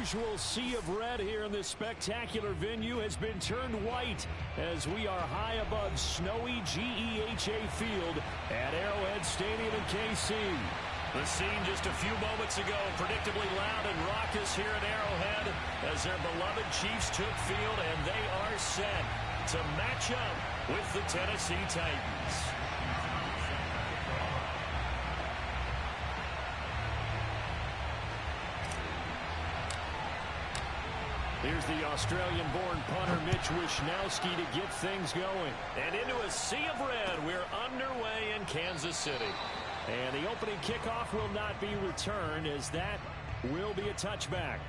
usual sea of red here in this spectacular venue has been turned white as we are high above snowy GEHA Field at Arrowhead Stadium in KC. The scene just a few moments ago, predictably loud and raucous here at Arrowhead as their beloved Chiefs took field, and they are set to match up with the Tennessee Titans. Here's the Australian-born punter Mitch Wishnowsky to get things going. And into a sea of red, we're underway in Kansas City. And the opening kickoff will not be returned as that will be a touchback.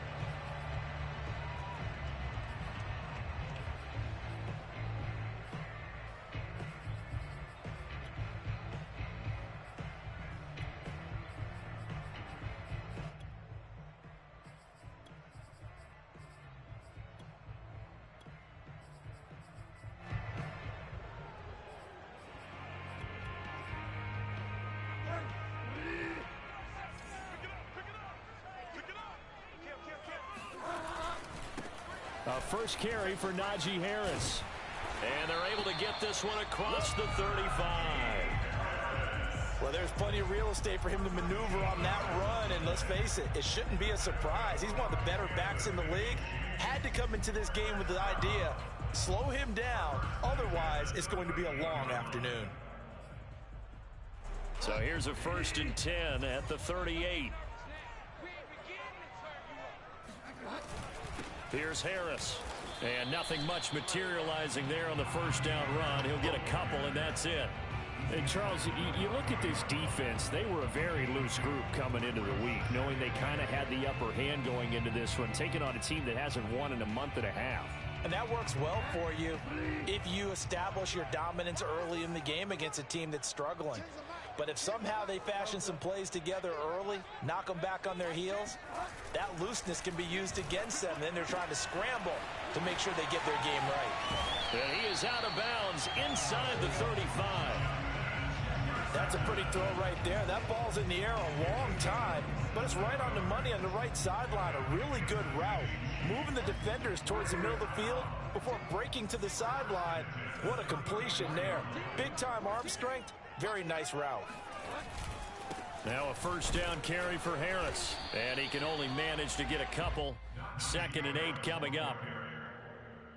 A first carry for Najee Harris. And they're able to get this one across the 35. Well, there's plenty of real estate for him to maneuver on that run, and let's face it, it shouldn't be a surprise. He's one of the better backs in the league. Had to come into this game with the idea, slow him down, otherwise it's going to be a long afternoon. So here's a 1st and 10 at the 38. Here's Harris. And nothing much materializing there on the first down run. He'll get a couple, and that's it. And Charles, you look at this defense, they were a very loose group coming into the week, knowing they kind of had the upper hand going into this one, taking on a team that hasn't won in a month and a half. And that works well for you if you establish your dominance early in the game against a team that's struggling. But if somehow they fashion some plays together early, knock them back on their heels, that looseness can be used against them. Then they're trying to scramble to make sure they get their game right. And he is out of bounds inside the 35. That's a pretty throw right there. That ball's in the air a long time, but it's right on the money on the right sideline. A really good route. Moving the defenders towards the middle of the field before breaking to the sideline. What a completion there. Big-time arm strength. Very nice route. Now a first down carry for Harris. And he can only manage to get a couple. 2nd and 8 coming up.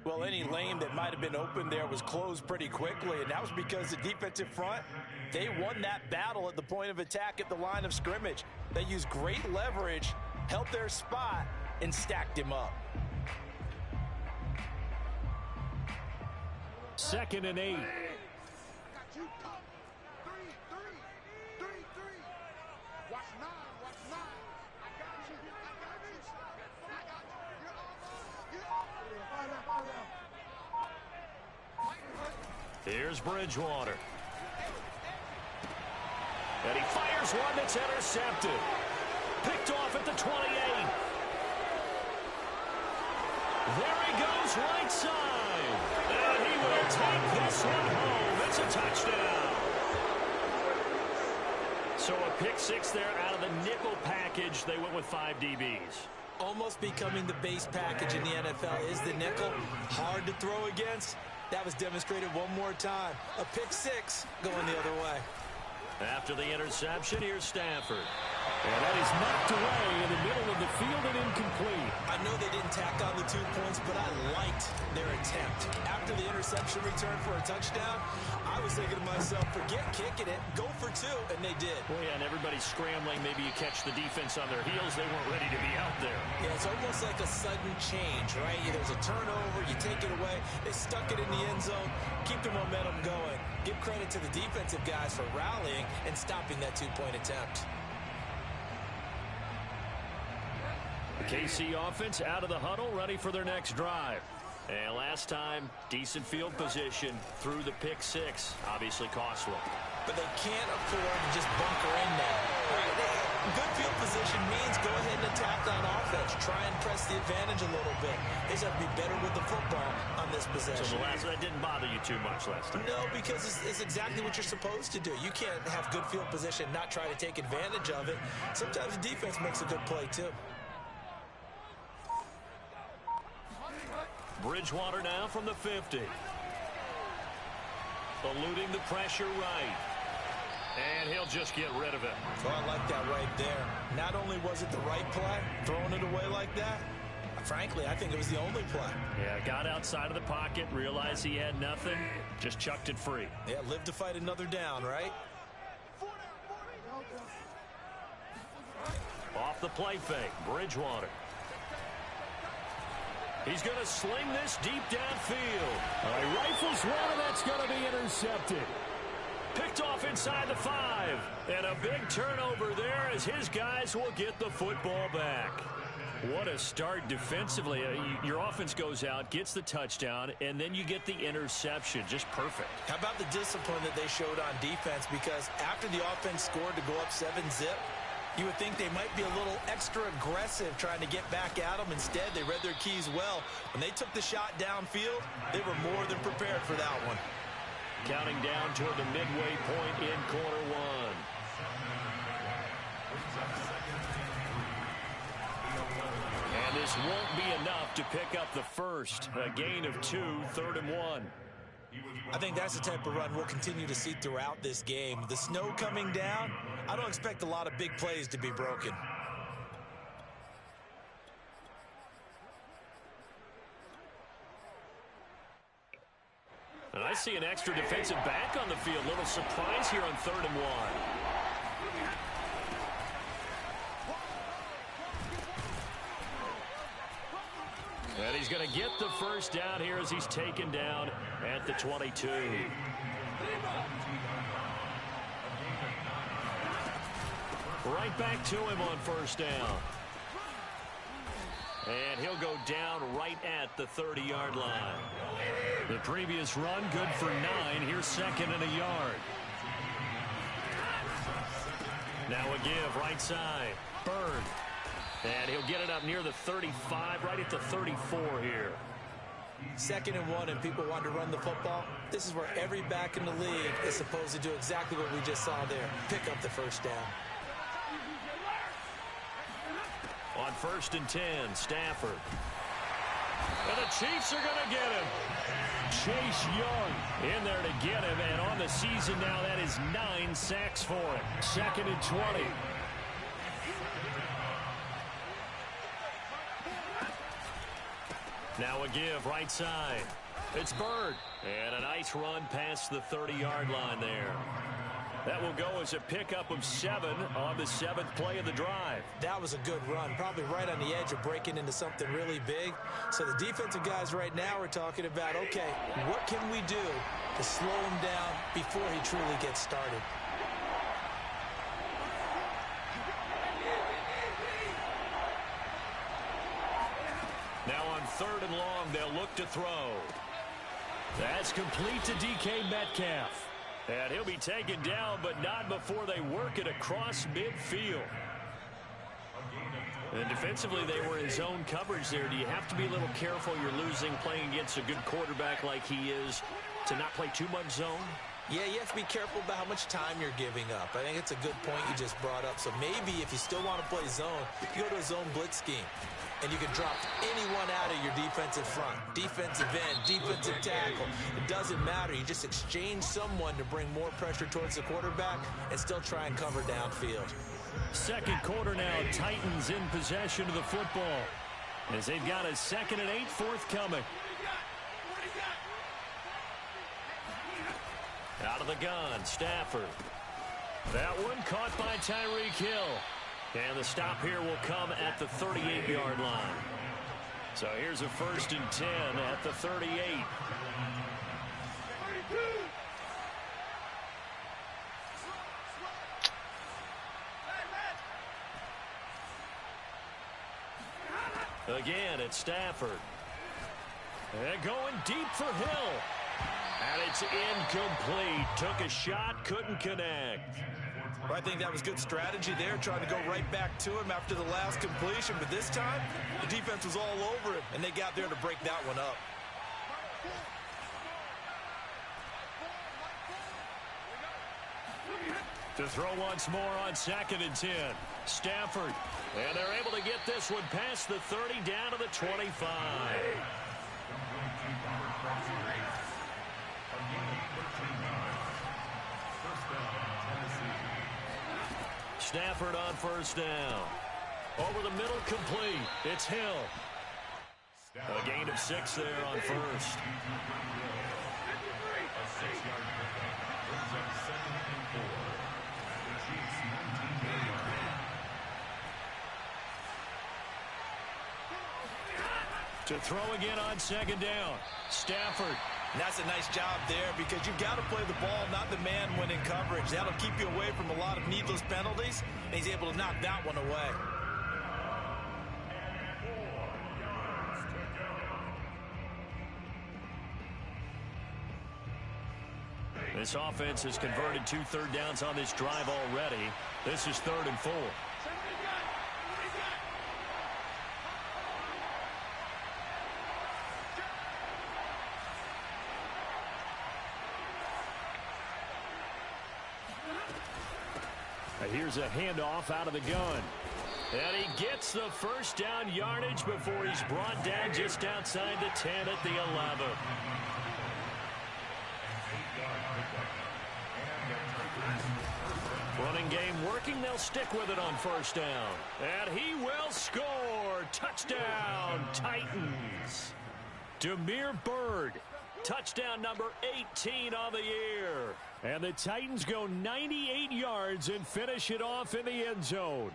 Well, any lane that might have been open there was closed pretty quickly, and that was because the defensive front, they won that battle at the point of attack at the line of scrimmage. They used great leverage, held their spot, and stacked him up. 2nd and 8. Here's Bridgewater. And he fires one that's intercepted. Picked off at the 28. There he goes right side. And he will take this one home. It's a touchdown. So a pick six there out of the nickel package. They went with 5 DBs. Almost becoming the base package in the NFL is the nickel. Hard to throw against. That was demonstrated one more time. A pick six going the other way. After the interception, here's Stafford. And that is knocked away in the middle of the field and incomplete. I know they didn't tack on the 2 points, but I liked their attempt. After the interception return for a touchdown, I was thinking to myself, forget kicking it, go for 2, and they did. Well, yeah, and everybody's scrambling. Maybe you catch the defense on their heels. They weren't ready to be out there. Yeah, it's almost like a sudden change, right? There's a turnover, you take it away, they stuck it in the end zone, keep the momentum going. Give credit to the defensive guys for rallying and stopping that 2-point attempt. The KC offense out of the huddle, ready for their next drive. And last time, decent field position through the pick six. Obviously costly. But they can't afford to just bunker in now. Right? Good field position means go ahead and attack on offense. Try and press the advantage a little bit. They just have to be better with the football on this possession. So that didn't bother you too much last time? No, because it's exactly what you're supposed to do. You can't have good field position and not try to take advantage of it. Sometimes the defense makes a good play too. Bridgewater now from the 50. Eluding the pressure right. And he'll just get rid of it. Oh, I like that right there. Not only was it the right play, throwing it away like that, frankly, I think it was the only play. Yeah, got outside of the pocket, realized he had nothing, just chucked it free. Yeah, live to fight another down, right? Off the play fake, Bridgewater. He's going to sling this deep downfield. He rifles one, and that's going to be intercepted. Picked off inside the 5. And a big turnover there as his guys will get the football back. What a start defensively. Your offense goes out, gets the touchdown, and then you get the interception. Just perfect. How about the discipline that they showed on defense? Because after the offense scored to go up 7-zip, you would think they might be a little extra aggressive trying to get back at them. Instead, they read their keys well. When they took the shot downfield, they were more than prepared for that one. Counting down toward the midway point in quarter one. And this won't be enough to pick up the first. A gain of 2, 3rd and 1. I think that's the type of run we'll continue to see throughout this game. The snow coming down, I don't expect a lot of big plays to be broken. And I see an extra defensive back on the field. Little surprise here on 3rd and 1. And he's going to get the first down here as he's taken down at the 22. Right back to him on first down. And he'll go down right at the 30-yard line. The previous run good for 9. Here's 2nd and a yard. Now a give right side. Bird. And he'll get it up near the 35, right at the 34 here. 2nd and 1, and people want to run the football. This is where every back in the league is supposed to do exactly what we just saw there. Pick up the first down. On 1st and 10, Stafford. And the Chiefs are going to get him. Chase Young in there to get him, and on the season now, that is 9 sacks for him. 2nd and 20. Now a give right side. It's Bird. And a nice run past the 30-yard line there. That will go as a pickup of 7 on the 7th play of the drive. That was a good run, probably right on the edge of breaking into something really big. So the defensive guys right now are talking about, okay, what can we do to slow him down before he truly gets started? Now on 3rd and long, they'll look to throw. That's complete to DK Metcalf. And he'll be taken down, but not before they work it across midfield. And defensively, they were in zone coverage there. Do you have to be a little careful? You're losing, playing against a good quarterback like he is, to not play too much zone? Yeah, you have to be careful about how much time you're giving up. I think it's a good point you just brought up. So maybe if you still want to play zone, you go to a zone blitz scheme. And you can drop anyone out of your defensive front. Defensive end, defensive tackle. It doesn't matter. You just exchange someone to bring more pressure towards the quarterback and still try and cover downfield. 2nd quarter now. Titans in possession of the football as they've got a 2nd and 8 forthcoming. Out of the gun, Stafford. That one caught by Tyreek Hill. And the stop here will come at the 38-yard line. So here's a 1st and 10 at the 38. Again, it's Stafford. And going deep for Hill. And it's incomplete. Took a shot, couldn't connect. Well, I think that was good strategy there, trying to go right back to him after the last completion. But this time, the defense was all over him, and they got there to break that one up. To throw once more on 2nd and 10. Stafford. And they're able to get this one past the 30 down to the 25. Stafford on first down. Over the middle, complete. It's Hill. A gain of 6 there on first. To throw again on second down. Stafford. And that's a nice job there because you've got to play the ball, not the man when in coverage. That'll keep you away from a lot of needless penalties, and he's able to knock that one away. This offense has converted 2 third downs on this drive already. This is 3rd and 4. Here's a handoff out of the gun. And he gets the first down yardage before he's brought down just outside the 10 at the 11. Running game working. They'll stick with it on first down. And he will score. Touchdown, Titans. Damiere Byrd. Touchdown number 18 on the year. And the Titans go 98 yards and finish it off in the end zone.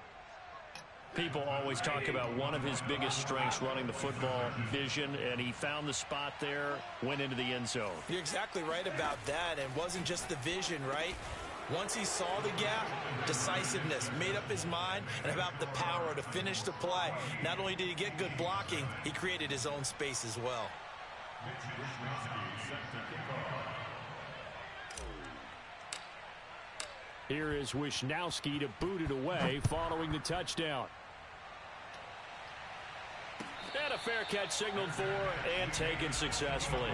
People always talk about one of his biggest strengths, running the football, vision, and he found the spot there, went into the end zone. You're exactly right about that. It wasn't just the vision, right? Once he saw the gap, decisiveness, made up his mind, and about the power to finish the play. Not only did he get good blocking, he created his own space as well. Here is Wisnowski to boot it away following the touchdown. And a fair catch signaled for and taken successfully.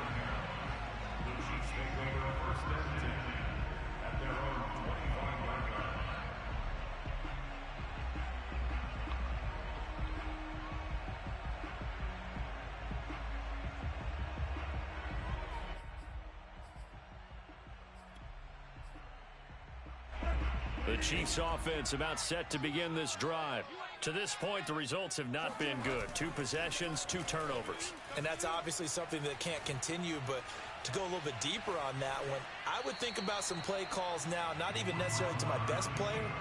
The Chiefs offense about set to begin this drive. To this point, the results have not been good. 2 possessions, 2 turnovers. And that's obviously something that can't continue, but to go a little bit deeper on that one, I would think about some play calls now, not even necessarily to my best player,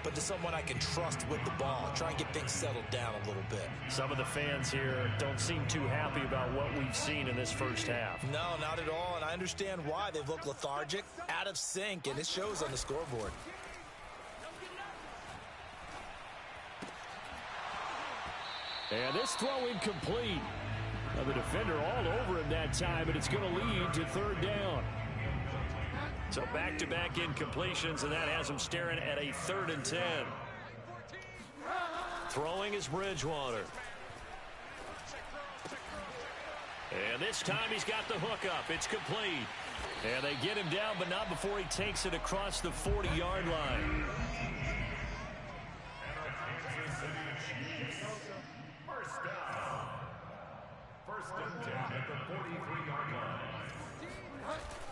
but to someone I can trust with the ball. Try and get things settled down a little bit. Some of the fans here don't seem too happy about what we've seen in this first half. No, not at all, and I understand why. They've looked lethargic, out of sync, and it shows on the scoreboard. And this throw incomplete. Now the defender all over him that time, but it's going to lead to 3rd down. So back-to-back incompletions, and that has him staring at a 3rd and 10. Throwing is Bridgewater. And this time he's got the hook up. It's complete. And they get him down, but not before he takes it across the 40-yard line.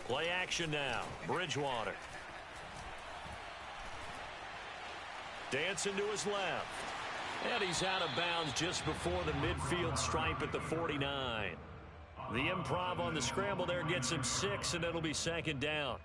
Play action now. Bridgewater. Dancing to his left. And he's out of bounds just before the midfield stripe at the 49. The improv on the scramble there gets him 6, and it'll be 2nd down.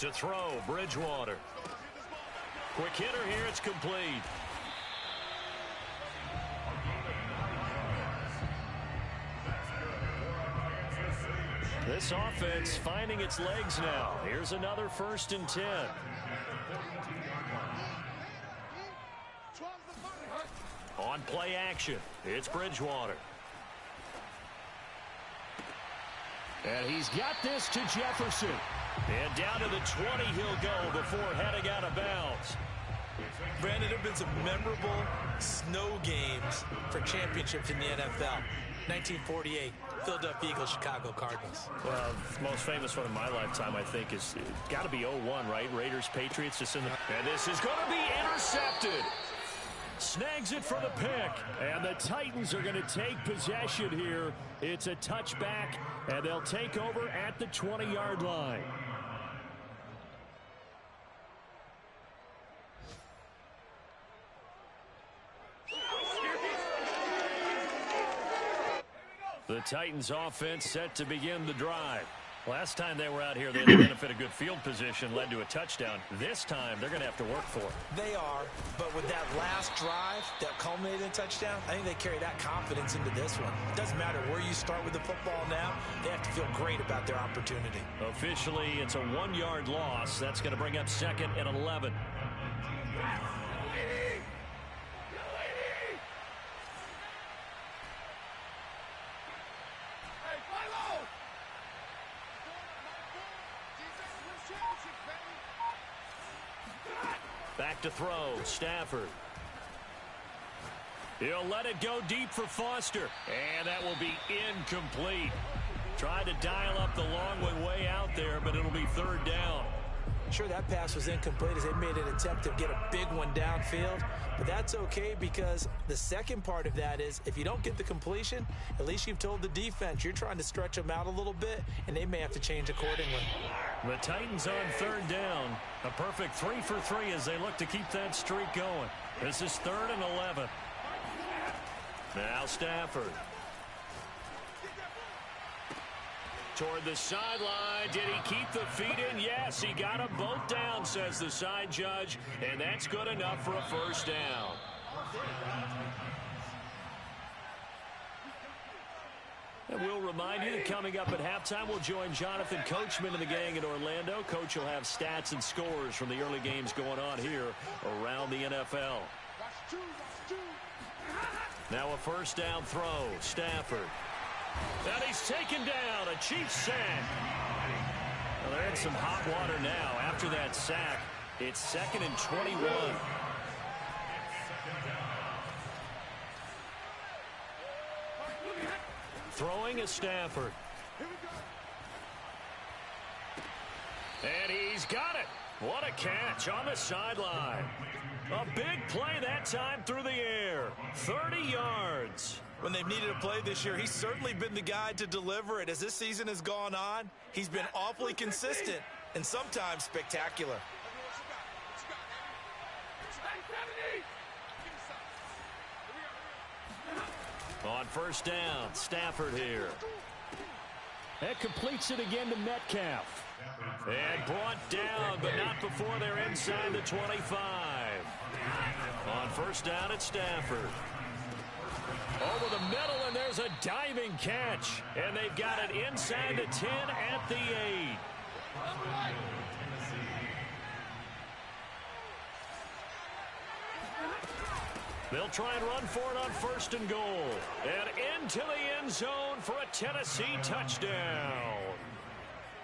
To throw, Bridgewater. Quick hitter here, it's complete. This offense finding its legs now. Here's another 1st and 10. On play action, it's Bridgewater. And he's got this to Jefferson. And down to the 20 he'll go before heading out of bounds. Brandon, there have been some memorable snow games for championships in the NFL. 1948, Philadelphia Eagles, Chicago Cardinals. Well, the most famous one in my lifetime, I think, is got to be 0-1, right? Raiders, Patriots, just in the... And this is going to be intercepted. Snags it for the pick. And the Titans are going to take possession here. It's a touchback, and they'll take over at the 20-yard line. The Titans offense set to begin the drive. Last time they were out here, they had the benefit of good field position, led to a touchdown. This time, they're going to have to work for it. They are, but with that last drive that culminated in a touchdown, I think they carry that confidence into this one. It doesn't matter where you start with the football now. They have to feel great about their opportunity. Officially, it's a 1-yard loss. That's going to bring up 2nd and 11. Back to throw, Stafford. He'll let it go deep for Foster. And that will be incomplete. Tried to dial up the long way out there, but it'll be 3rd down. Sure, that pass was incomplete as they made an attempt to get a big one downfield. But that's okay because the second part of that is if you don't get the completion, at least you've told the defense you're trying to stretch them out a little bit, and they may have to change accordingly. The Titans on 3rd down. A perfect 3 for 3 as they look to keep that streak going. This is 3rd and 11. Now Stafford. Toward the sideline. Did he keep the feet in? Yes, he got them both down, says the side judge. And that's good enough for a 1st down. And we'll remind you that coming up at halftime, we'll join Jonathan Coachman and the gang in Orlando. Coach will have stats and scores from the early games going on here around the NFL. Now a 1st down throw. Stafford. And he's taken down. A Chiefs sack. Well, they're in some hot water now. After that sack, it's 2nd and 21. Throwing is Stafford. And he's got it. What a catch on the sideline. A big play that time through the air. 30 yards. When they've needed a play this year, he's certainly been the guy to deliver it. As this season has gone on, he's been awfully consistent and sometimes spectacular. On 1st down, Stafford here. That completes it again to Metcalf. And brought down, but not before they're inside the 25. On 1st down, it's Stafford. Over the middle, and there's a diving catch. And they've got it inside the 10 at the 8. They'll try and run for it on 1st and goal. And into the end zone for a Tennessee touchdown.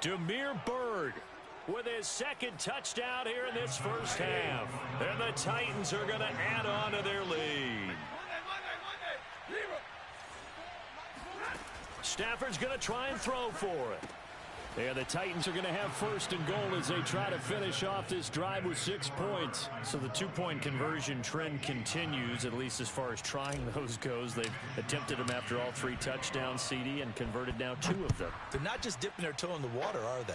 Damiere Byrd with his 2nd touchdown here in this 1st half. And the Titans are going to add on to their lead. Stafford's going to try and throw for it. And the Titans are going to have 1st and goal as they try to finish off this drive with 6 points. So the 2-point conversion trend continues, at least as far as trying those goes. They've attempted them after all 3 touchdowns, CD, and converted now 2 of them. They're not just dipping their toe in the water, are they?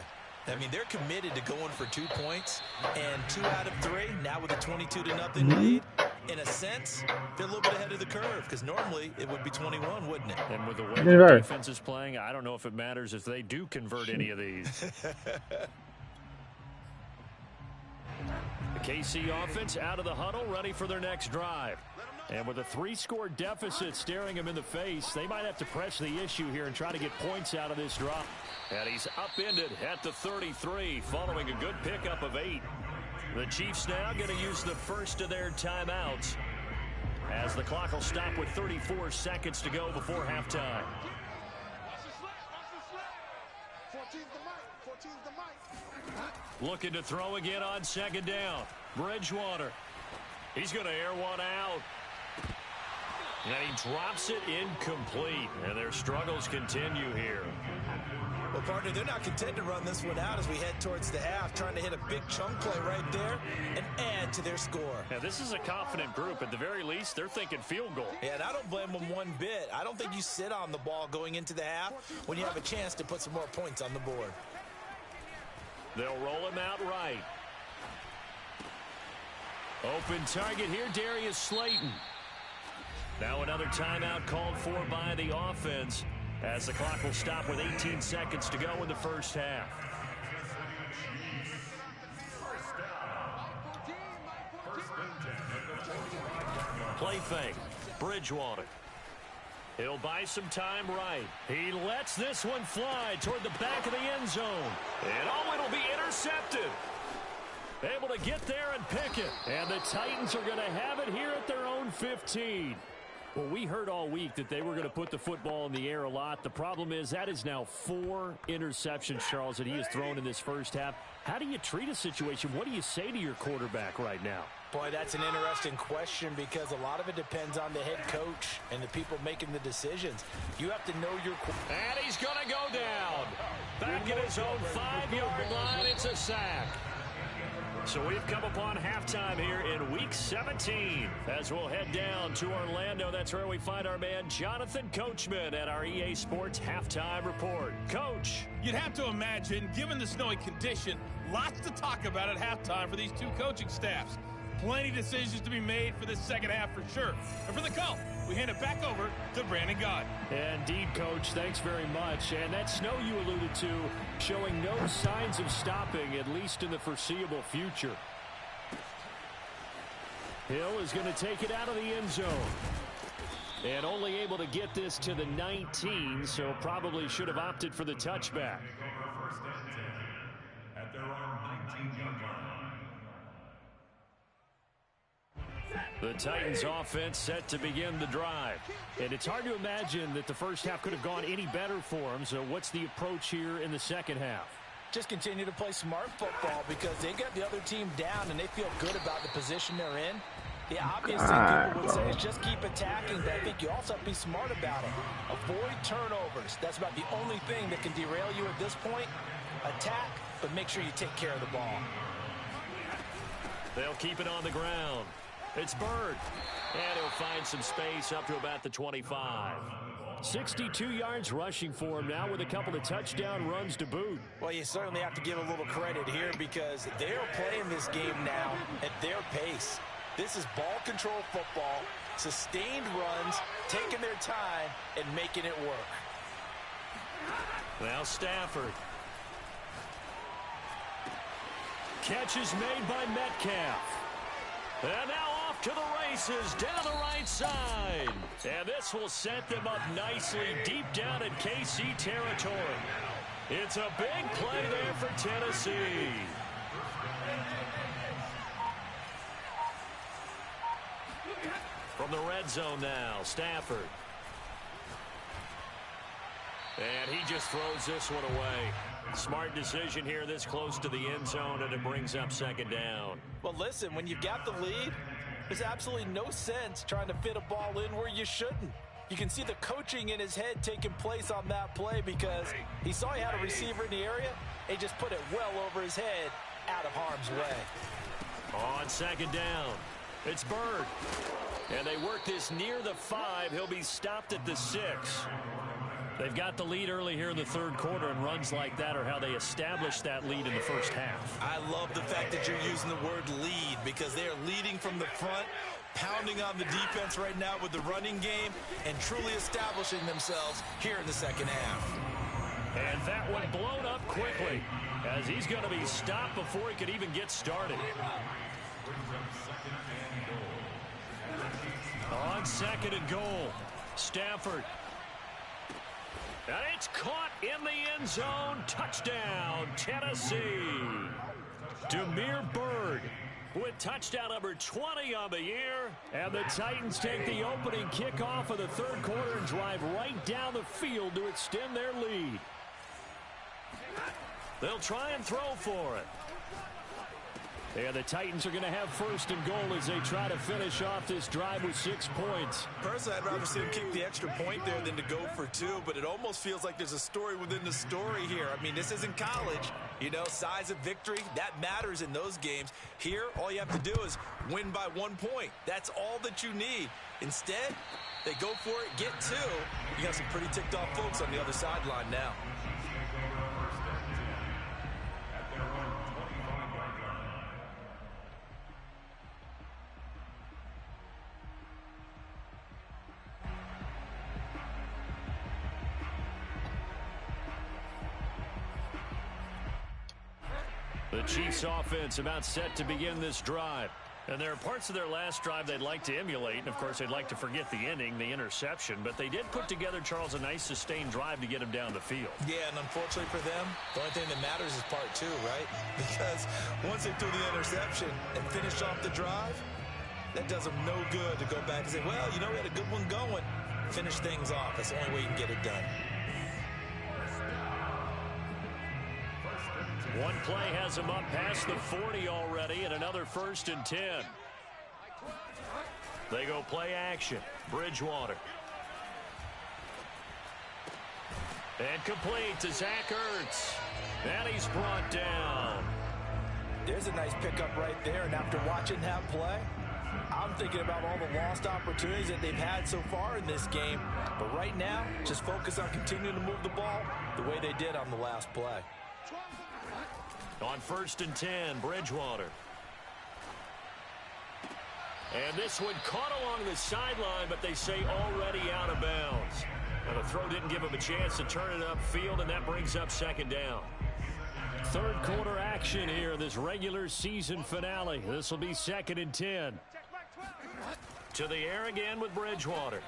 I mean, they're committed to going for 2 points, and 2 out of 3, now with a 22-0 lead. In a sense, they're a little bit ahead of the curve because normally it would be 21, wouldn't it? And with the way the defense is playing, I don't know if it matters if they do convert any of these. The KC offense out of the huddle, ready for their next drive. And with a 3-score deficit staring them in the face, they might have to press the issue here and try to get points out of this drop. And he's upended at the 33 following a good pickup of 8. The Chiefs now going to use the first of their timeouts as the clock will stop with 34 seconds to go before halftime. Looking to throw again on 2nd down. Bridgewater. He's going to air one out. And he drops it incomplete. And their struggles continue here. Well, partner, they're not content to run this one out as we head towards the half, trying to hit a big chunk play right there and add to their score. Yeah, this is a confident group. At the very least, they're thinking field goal. Yeah, and I don't blame them one bit. I don't think you sit on the ball going into the half when you have a chance to put some more points on the board. They'll roll him out right. Open target here, Darius Slayton. Now another timeout called for by the offense as the clock will stop with 18 seconds to go in the first half. Play fake. Bridgewater. He'll buy some time right. He lets this one fly toward the back of the end zone. And oh, it'll be intercepted. Able to get there and pick it. And the Titans are going to have it here at their own 15. Well, we heard all week that they were going to put the football in the air a lot. The problem is that is now 4 interceptions, Charles, that he has thrown in this first half. How do you treat a situation? What do you say to your quarterback right now? Boy, that's an interesting question because a lot of it depends on the head coach and the people making the decisions. You have to know your... And he's going to go down. Back at his own 5-yard line, it's a sack. So we've come upon halftime here in Week 17. As we'll head down to Orlando, that's where we find our man Jonathan Coachman at our EA Sports Halftime Report. Coach. You'd have to imagine, given the snowy condition, lots to talk about at halftime for these two coaching staffs. Plenty of decisions to be made for this second half for sure. And for the call, we hand it back over to Brandon Gaudin. Indeed, Coach. Thanks very much. And that snow you alluded to showing no signs of stopping, at least in the foreseeable future. Hill is going to take it out of the end zone. And only able to get this to the 19, so probably should have opted for the touchback. At their own 19-yard line. The Titans offense set to begin the drive. And it's hard to imagine that the first half could have gone any better for them. So what's the approach here in the second half? Just continue to play smart football because they got the other team down and they feel good about the position they're in. The obvious thing people would say is just keep attacking, but I think you also have to be smart about it. Avoid turnovers. That's about the only thing that can derail you at this point. Attack, but make sure you take care of the ball. They'll keep it on the ground. It's Bird. And he'll find some space up to about the 25. 62 yards rushing for him now with a couple of touchdown runs to boot. Well, you certainly have to give a little credit here because they're playing this game now at their pace. This is ball control football, sustained runs, taking their time, and making it work. Now Stafford. Catch is made by Metcalf. And now off to the races down the right side. And this will set them up nicely deep down in KC territory. It's a big play there for Tennessee. From the red zone now, Stafford. And he just throws this one away. Smart decision here this close to the end zone, and it brings up second down. Well, listen, when you've got the lead, there's absolutely no sense trying to fit a ball in where you shouldn't. You can see the coaching in his head taking place on that play because he saw he had a receiver in the area. He just put it well over his head out of harm's way. On second down, it's Bird. And they work this near the 5. He'll be stopped at the 6. They've got the lead early here in the third quarter, and runs like that are how they establish that lead in the first half. I love the fact that you're using the word lead because they are leading from the front, pounding on the defense right now with the running game, and truly establishing themselves here in the second half. And that one blown up quickly as he's going to be stopped before he could even get started. On second and goal, Stafford. And it's caught in the end zone. Touchdown, Tennessee. Damiere Byrd with touchdown number 20 on the year. And the Titans take the opening kickoff of the third quarter and drive right down the field to extend their lead. They'll try and throw for it. And the Titans are going to have first and goal as they try to finish off this drive with 6 points. Personally, I'd rather see him kick the extra point there than to go for 2, but it almost feels like there's a story within the story here. I mean, this isn't college. You know, size of victory, that matters in those games. Here, all you have to do is win by 1 point. That's all that you need. Instead, they go for it, get 2. You got some pretty ticked off folks on the other sideline now. The Chiefs offense about set to begin this drive. And there are parts of their last drive they'd like to emulate. And, of course, they'd like to forget the inning, the interception. But they did put together, Charles, a nice sustained drive to get him down the field. Yeah, and unfortunately for them, the only thing that matters is part 2, right? Because once they threw the interception and finished off the drive, that does them no good to go back and say, well, you know, we had a good one going. Finish things off. That's the only way you can get it done. One play has him up past the 40 already, and another 1st and 10. They go play action. Bridgewater. And complete to Zach Ertz. And he's brought down. There's a nice pickup right there, and after watching that play, I'm thinking about all the lost opportunities that they've had so far in this game. But right now, just focus on continuing to move the ball the way they did on the last play. On 1st and 10, Bridgewater. And this one caught along the sideline, but they say already out of bounds. Now the throw didn't give him a chance to turn it upfield, and that brings up 2nd down. Third quarter action here in this regular season finale. This will be 2nd and 10. To the air again with Bridgewater.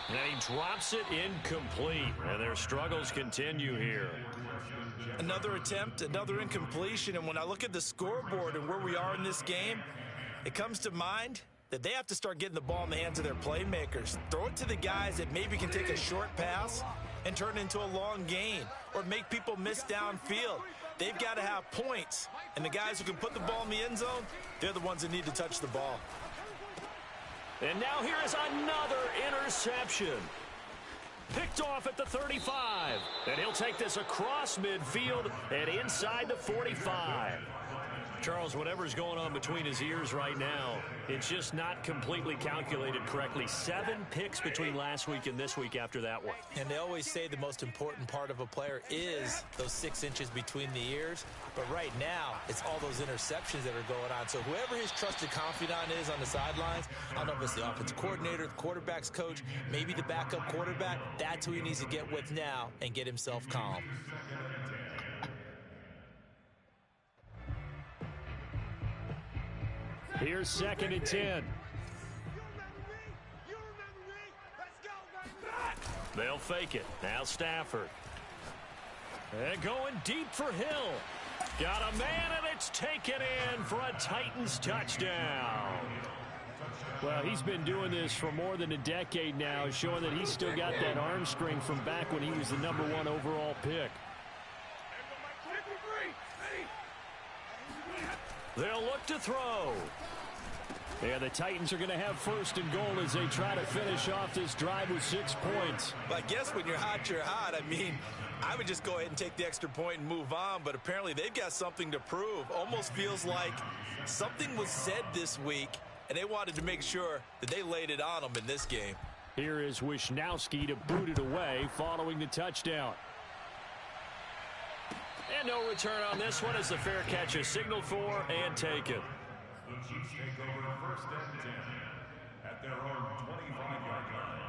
And he drops it incomplete. And their struggles continue here. Another attempt, another incompletion, and when I look at the scoreboard and where we are in this game, it comes to mind that they have to start getting the ball in the hands of their playmakers. Throw it to the guys that maybe can take a short pass and turn it into a long gain or make people miss downfield. They've got to have points, and the guys who can put the ball in the end zone, they're the ones that need to touch the ball. And now here is another interception. Picked off at the 35. And he'll take this across midfield and inside the 45. Charles, whatever's going on between his ears right now, it's just not completely calculated correctly. 7 picks between last week and this week after that one. And they always say the most important part of a player is those 6 inches between the ears. But right now, it's all those interceptions that are going on. So whoever his trusted confidant is on the sidelines, I don't know if it's the offensive coordinator, the quarterback's coach, maybe the backup quarterback, that's who he needs to get with now and get himself calm. Here's 2nd and 10. They'll fake it. Now Stafford. And going deep for Hill. Got a man, and it's taken in for a Titans touchdown. Well, he's been doing this for more than a decade now, showing that he's still got that arm strength from back when he was the #1 overall pick. They'll look to throw. And the Titans are going to have first and goal as they try to finish off this drive with 6 points. But I guess when you're hot, you're hot. I mean, I would just go ahead and take the extra point and move on, but apparently they've got something to prove. Almost feels like something was said this week, and they wanted to make sure that they laid it on them in this game. Here is Wisnowski to boot it away following the touchdown. And no return on this one as the fair catch is signaled for and taken. The Chiefs take over 1st and 10 at their own 25-yard line.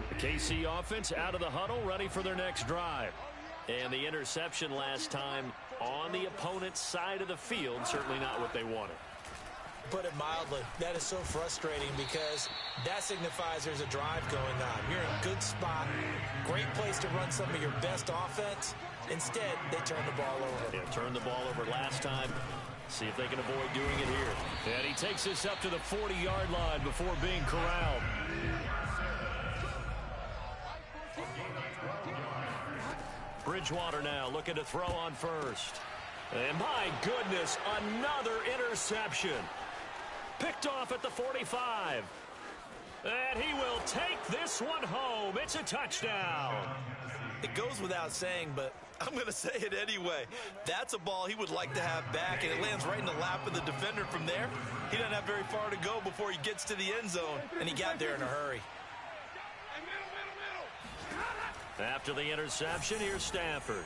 The KC offense out of the huddle, ready for their next drive. And the interception last time on the opponent's side of the field, certainly not what they wanted. Put it mildly, that is so frustrating because that signifies there's a drive going on. You're in a good spot, great place to run some of your best offense. Instead, they turn the ball over. Yeah, turned the ball over last time. See if they can avoid doing it here. And he takes this up to the 40-yard line before being corralled. Bridgewater now looking to throw on first. And my goodness, another interception. Picked off at the 45. And he will take this one home. It's a touchdown. It goes without saying, but I'm going to say it anyway. That's a ball he would like to have back, and it lands right in the lap of the defender from there. He doesn't have very far to go before he gets to the end zone, and he got there in a hurry. After the interception, here's Stafford.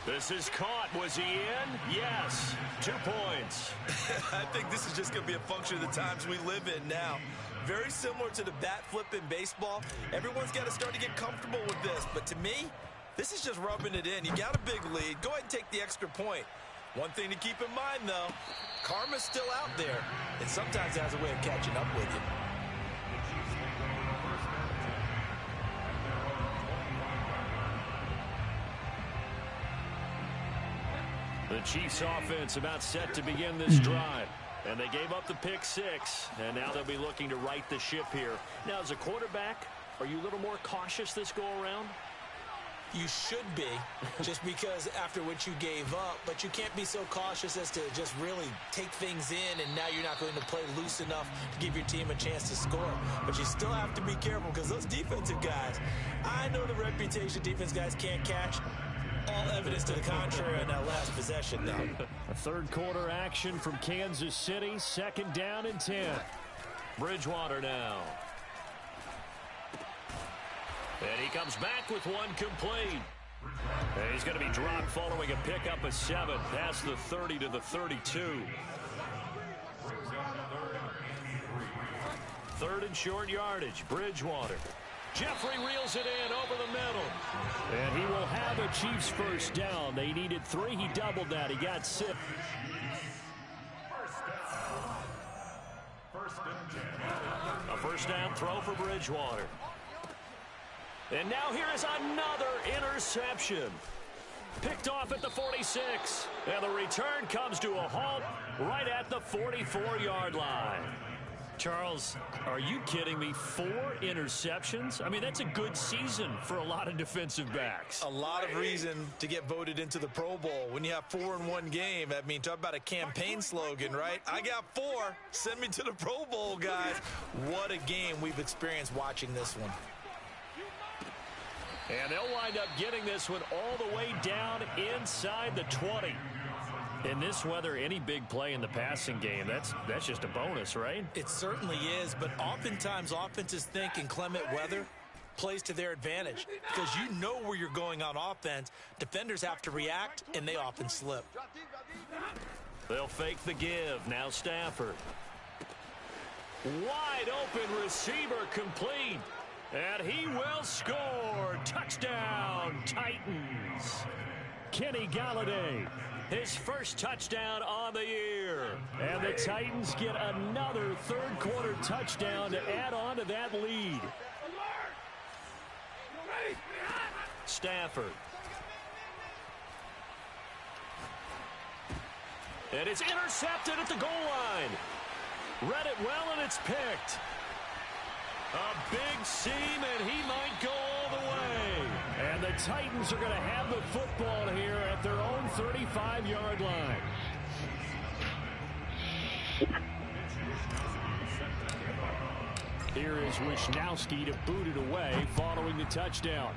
This is caught. Was he in? Yes. 2 points. I think this is just going to be a function of the times we live in now. Very similar to the bat flip in baseball. Everyone's got to start to get comfortable with this. But to me, this is just rubbing it in. You got a big lead. Go ahead and take the extra point. One thing to keep in mind, though, karma's still out there. And sometimes it has a way of catching up with you. The Chiefs offense about set to begin this drive. And they gave up the pick 6. And now they'll be looking to right the ship here. Now, as a quarterback, are you a little more cautious this go-around? You should be, just because after what you gave up. But you can't be so cautious as to just really take things in, and now you're not going to play loose enough to give your team a chance to score. But you still have to be careful, because those defensive guys, I know the reputation defense guys can't catch. All evidence to the contrary on that last possession now. A third quarter action from Kansas City. 2nd down and 10. Bridgewater now. And he comes back with one complete. And he's going to be dropped following a pickup of 7 past the 30 to the 32. 3rd and short yardage. Bridgewater. Jeffrey reels it in over the middle. And he will have a Chiefs first down. They needed 3. He doubled that. He got 6. A first down throw for Bridgewater. And now here is another interception. Picked off at the 46. And the return comes to a halt right at the 44-yard line. Charles, are you kidding me? 4 interceptions? I mean, that's a good season for a lot of defensive backs. A lot of reason to get voted into the Pro Bowl. When you have 4 in one game, I mean, talk about a campaign slogan, right? I got 4. Send me to the Pro Bowl, guys. What a game we've experienced watching this one. And they'll wind up getting this one all the way down inside the 20. In this weather, any big play in the passing game, that's just a bonus, right? It certainly is, but oftentimes offenses think in clement weather plays to their advantage because you know where you're going on offense. Defenders have to react, and they often slip. They'll fake the give. Now Stafford. Wide open receiver complete. And he will score. Touchdown, Titans. Kenny Galladay. His first touchdown on the year. And the Titans get another third quarter touchdown to add on to that lead. Stafford. And it's intercepted at the goal line. Read it well, and it's picked. A big seam, and he might go all the way. And the Titans are going to have the football here at their own 35-yard line. Here is Wisnowski to boot it away following the touchdown.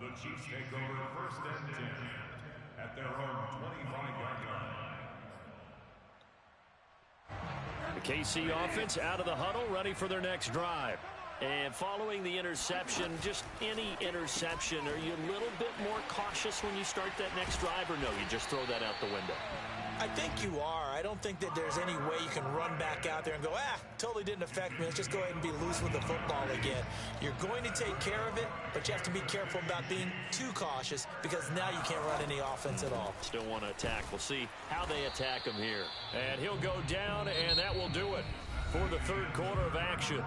The Chiefs take over 1st and 10 at their own 25-yard line. The KC offense out of the huddle, ready for their next drive. And following the interception, just any interception, are you a little bit more cautious when you start that next drive, or no, you just throw that out the window? I think you are. I don't think that there's any way you can run back out there and go, totally didn't affect me. Let's just go ahead and be loose with the football again. You're going to take care of it, but you have to be careful about being too cautious because now you can't run any offense at all. Still want to attack. We'll see how they attack him here. And he'll go down, and that will do it for the third quarter of action.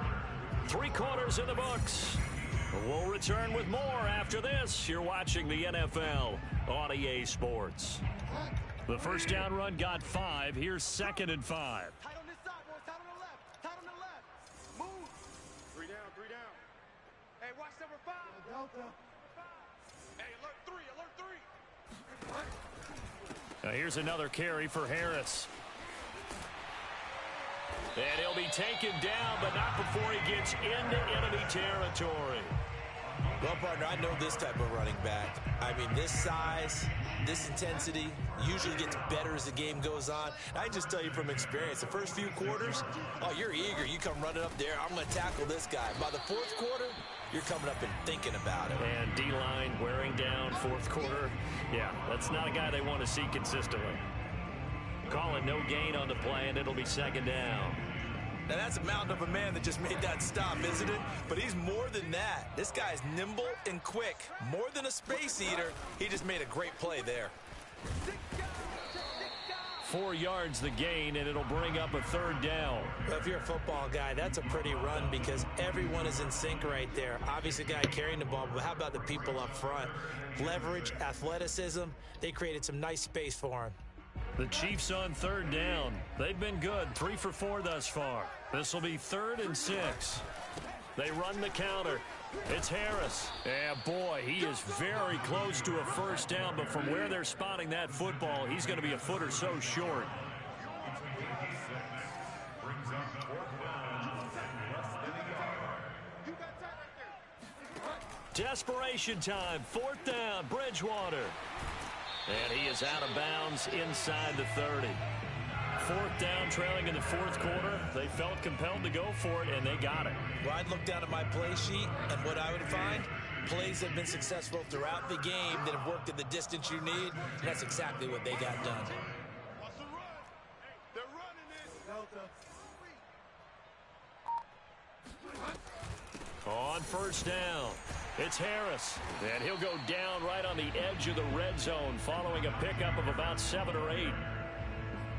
3 quarters in the books. We'll return with more after this. You're watching the NFL on EA Sports. The first down run got 5. Here's 2nd and 5. Tight on this side, boys. Tight on the left. Tight on the left. Move. 3 down, 3 down. Hey, watch number 5. Delta. Hey, alert 3, alert 3. Now here's another carry for Harris. And he'll be taken down, but not before he gets into enemy territory. Well, partner, I know this type of running back. I mean, this size, this intensity usually gets better as the game goes on. I just tell you from experience, the first few quarters, oh, you're eager. You come running up there, I'm going to tackle this guy. By the 4th quarter, you're coming up and thinking about it. And D-line wearing down 4th quarter. Yeah, that's not a guy they want to see consistently. Calling no gain on the play, and it'll be 2nd down. Now, that's a mountain of a man that just made that stop, isn't it? But he's more than that. This guy's nimble and quick. More than a space eater, he just made a great play there. 4 yards the gain, and it'll bring up a 3rd down. Well, if you're a football guy, that's a pretty run because everyone is in sync right there. Obviously, the guy carrying the ball, but how about the people up front? Leverage, athleticism, they created some nice space for him. The Chiefs on 3rd down. They've been good, 3 for 4 thus far. This will be 3rd and 6. They run the counter. It's Harris. Yeah, boy, he is very close to a 1st down, but from where they're spotting that football, he's going to be a foot or so short. Desperation time, 4th down, Bridgewater. And he is out of bounds inside the 30. 4th down, trailing in the 4th quarter. They felt compelled to go for it, and they got it. Well, I'd look down at my play sheet, and what I would find, plays that have been successful throughout the game that have worked at the distance you need, and that's exactly what they got done. What's the run? Hey, they're running it. Delta. On 1st down, it's Harris. And he'll go down right on the edge of the red zone following a pickup of about 7 or 8.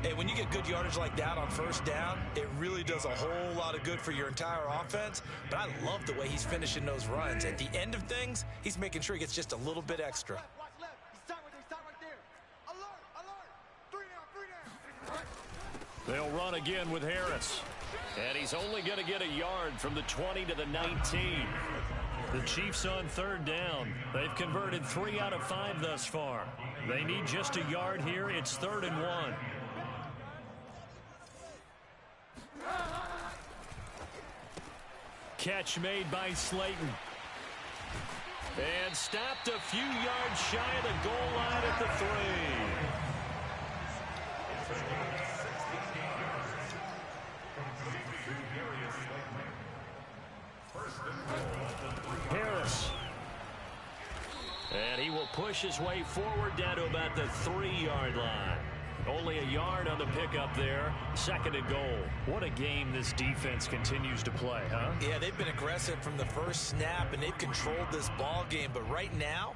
Hey, when you get good yardage like that on 1st down, it really does a whole lot of good for your entire offense. But I love the way he's finishing those runs. At the end of things, he's making sure he gets just a little bit extra. Watch left. He's tight right there. He's tight right there. Alert, alert. 3 down, 3 down. They'll run again with Harris. And he's only going to get a yard from the 20 to the 19. The Chiefs on 3rd down. They've converted 3 out of 5 thus far. They need just a yard here. It's 3rd and 1. Catch made by Slayton. And stopped a few yards shy of the goal line at the 3. Harris. And he will push his way forward down to about the 3-yard line. Only a yard on the pickup there. 2nd and goal. What a game this defense continues to play, huh? Yeah, they've been aggressive from the first snap, and they've controlled this ball game. But right now,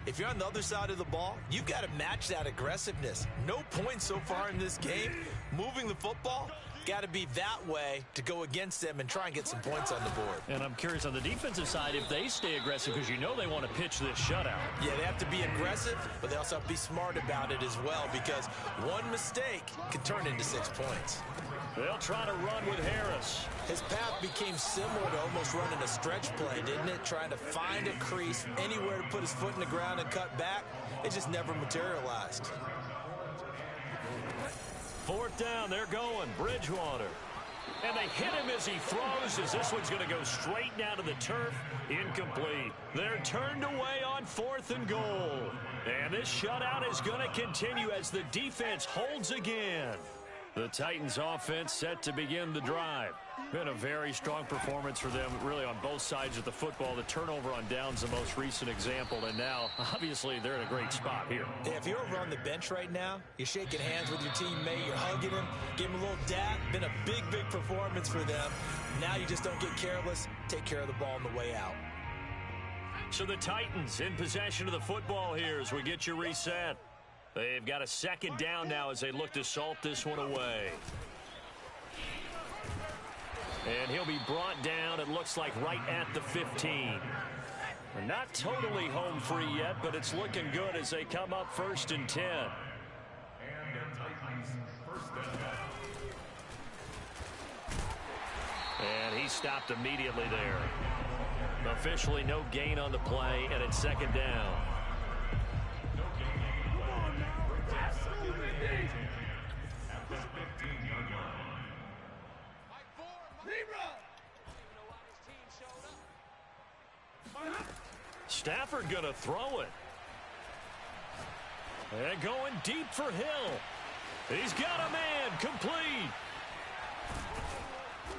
if you're on the other side of the ball, you've got to match that aggressiveness. No points so far in this game. Moving the football, got to be that way to go against them and try and get some points on the board. And I'm curious on the defensive side if they stay aggressive, because you know they want to pitch this shutout. Yeah, they have to be aggressive, but they also have to be smart about it as well, because one mistake can turn into 6 points. They'll try to run with Harris. His path became similar to almost running a stretch play, didn't it? Trying to find a crease, anywhere to put his foot in the ground and cut back. It just never materialized. 4th down, they're going. Bridgewater. And they hit him as he throws, as this one's going to go straight down to the turf. Incomplete. They're turned away on 4th and goal. And this shutout is going to continue as the defense holds again. The Titans offense set to begin the drive. Been a very strong performance for them, really, on both sides of the football. The turnover on downs, the most recent example, and now, obviously, they're in a great spot here. Yeah, if you're over on the bench right now, you're shaking hands with your teammate, you're hugging him, give him a little dap. Been a big, big performance for them. Now you just don't get careless. Take care of the ball on the way out. So the Titans in possession of the football here as we get you reset. They've got a 2nd down now as they look to salt this one away. And he'll be brought down, it looks like, right at the 15. Not totally home free yet, but it's looking good as they come up 1st and 10. And he stopped immediately there. Officially no gain on the play, and it's 2nd down. Stafford going to throw it. And going deep for Hill. He's got a man, complete.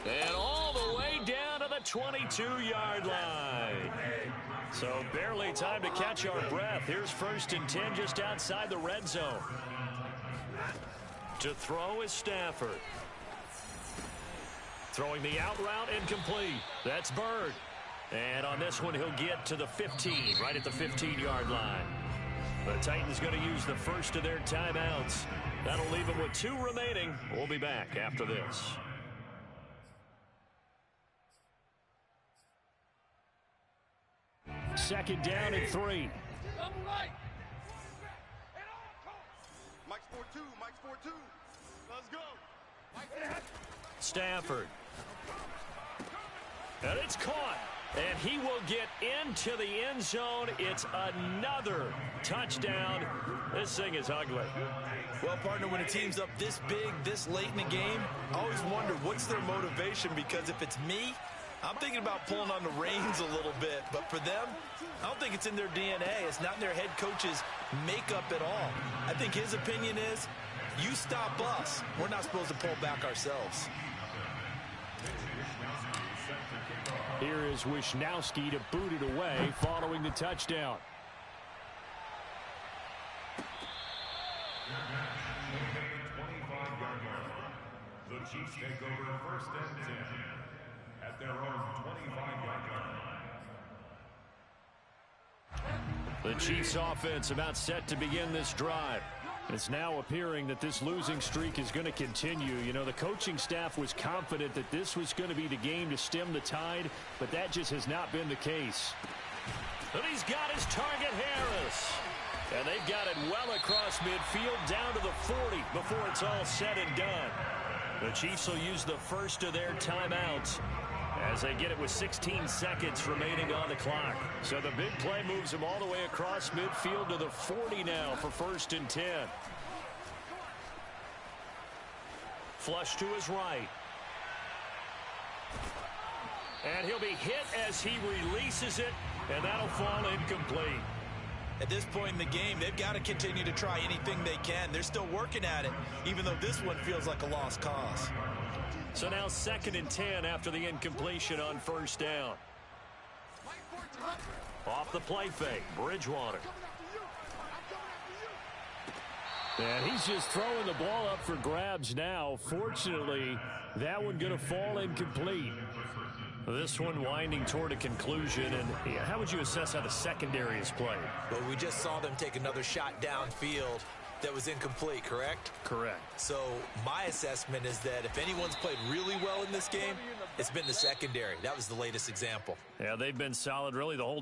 And all the way down to the 22-yard line. So barely time to catch our breath. Here's 1st and 10 just outside the red zone. To throw is Stafford. Throwing the out route, incomplete. That's Bird. And on this one, he'll get to the 15, right at the 15-yard line. The Titans going to use the first of their timeouts. That'll leave them with 2 remaining. We'll be back after this. Second down and 3. Mike's 4-2. Mike's 4-2. Let's go. Stafford. And it's caught. And he will get into the end zone. It's another touchdown. This thing is ugly. Well, partner, when a team's up this big, this late in the game, I always wonder what's their motivation, because if it's me, I'm thinking about pulling on the reins a little bit. But for them, I don't think it's in their DNA. It's not in their head coach's makeup at all. I think his opinion is, you stop us. We're not supposed to pull back ourselves. Here is Wisnowski to boot it away following the touchdown. The Chiefs take over 1st and 10 at their own 25-yard line. The Chiefs offense about set to begin this drive. It's now appearing that this losing streak is going to continue. You know, the coaching staff was confident that this was going to be the game to stem the tide, but that just has not been the case. And he's got his target, Harris. And they've got it well across midfield down to the 40 before it's all said and done. The Chiefs will use the first of their timeouts as they get it with 16 seconds remaining on the clock. So the big play moves them all the way across midfield to the 40 now for 1st and 10. Flush to his right. And he'll be hit as he releases it, and that'll fall incomplete. At this point in the game, they've got to continue to try anything they can. They're still working at it, even though this one feels like a lost cause. So now 2nd and 10 after the incompletion on 1st down. Off the play fake, Bridgewater. And he's just throwing the ball up for grabs now. Fortunately, that one going to fall incomplete. This one winding toward a conclusion. And how would you assess how the secondary is played? Well, we just saw them take another shot downfield that was incomplete, correct? Correct. So my assessment is that if anyone's played really well in this game, it's been the secondary. That was the latest example. Yeah, they've been solid really the whole